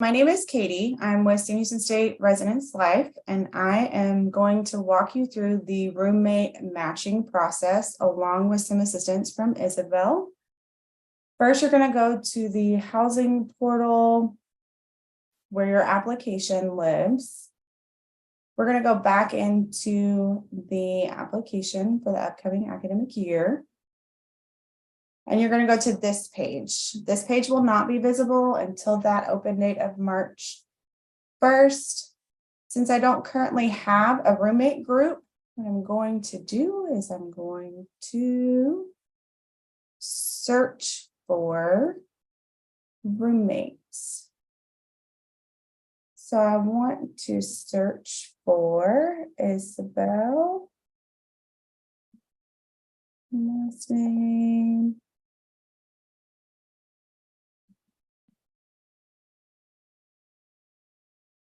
My name is Katie. I'm with San Houston State Residence Life, and I am going to walk you through the roommate matching process along with some assistance from Isabel. First, you're going to go to the housing portal where your application lives. We're going to go back into the application for the upcoming academic year. And you're going to go to this page. This page will not be visible until that open date of March 1st. Since I don't currently have a roommate group, what I'm going to do is I'm going to search for roommates. So I want to search for Isabel. Last name.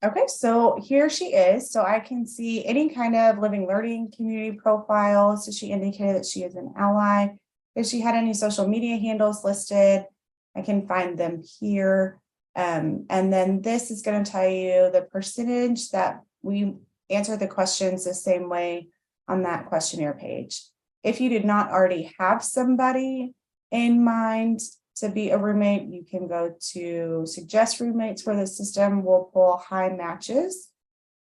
Okay, so here she is. So I can see any kind of living learning community profile. So she indicated that she is an ally. If she had any social media handles listed, I can find them here. And then this is going to tell you the percentage that we answer the questions the same way on that questionnaire page. If you did not already have somebody in mind to be a roommate, you can go to suggest roommates for the system. We'll pull high matches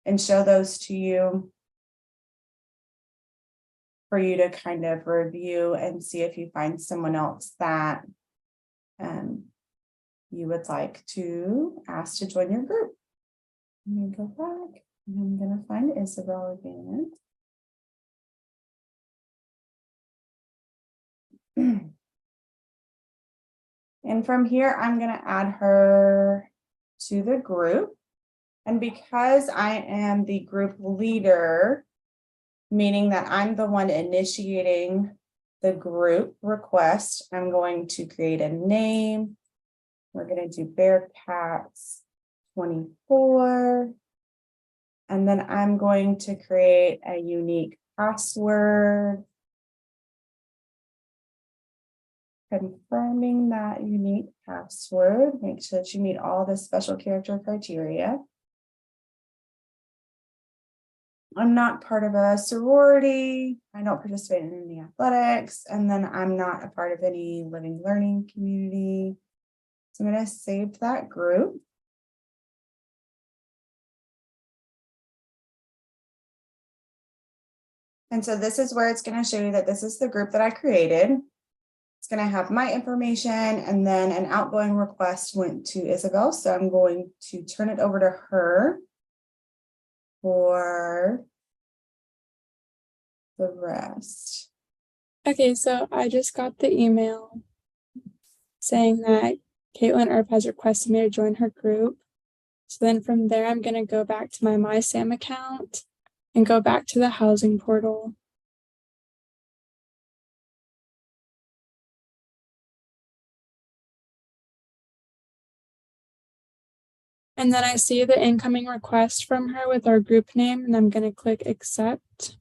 and show those to you for you to kind of review and see if you find someone else that you would like to ask to join your group. Let me go back and I'm going to find Isabel again. And from here, I'm going to add her to the group. And because I am the group leader, meaning that I'm the one initiating the group request, I'm going to create a name. We're going to do Bearcats 24. And then I'm going to create a unique password. Confirming that unique password, make sure that you meet all the special character criteria. I'm not part of a sorority. I don't participate in any athletics. And then I'm not a part of any living learning community. So I'm going to save that group. And so this is where it's going to show you that this is the group that I created. It's going to have my information, and then an outgoing request went to Isabel. So I'm going to turn it over to her for the rest. Okay, so I just got the email saying that Caitlin Earp has requested me to join her group. So then from there, I'm going to go back to my MySam account and go back to the housing portal. And then I see the incoming request from her with our group name, and I'm going to click accept.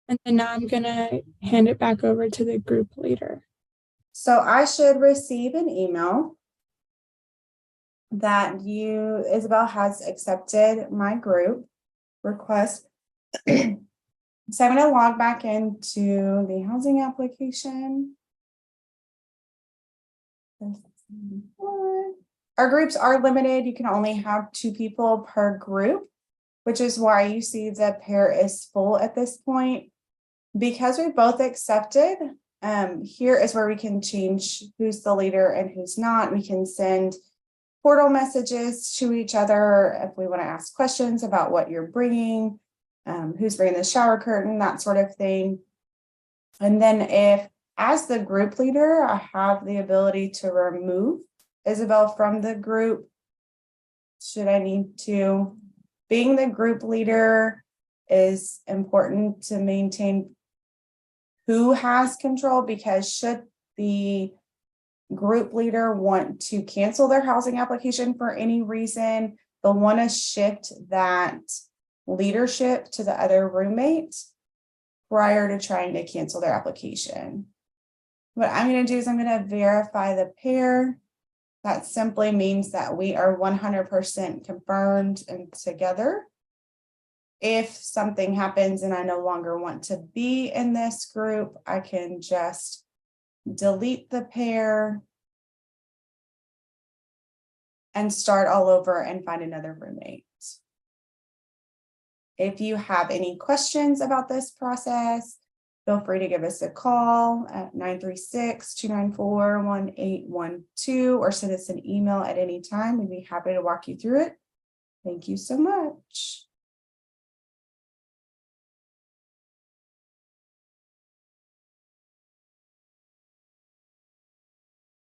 And then now I'm going to hand it back over to the group leader. So I should receive an email that Isabel has accepted my group request. So I'm going to log back into the housing application. Our groups are limited. You can only have 2 people per group, which is why you see the pair is full at this point. Because we both accepted, here is where we can change who's the leader and who's not. We can send portal messages to each other if we want to ask questions about what you're bringing, who's bringing the shower curtain, that sort of thing. And then if, as the group leader, I have the ability to remove Isabel from the group, should I need to. Being the group leader is important to maintain who has control, because should the group leader want to cancel their housing application for any reason, they'll want to shift that leadership to the other roommate prior to trying to cancel their application. What I'm gonna do is I'm gonna verify the pair. That simply means that we are 100% confirmed and together. If something happens and I no longer want to be in this group, I can just delete the pair and start all over and find another roommate. If you have any questions about this process, feel free to give us a call at 936-294-1812 or send us an email at any time. We'd be happy to walk you through it. Thank you so much.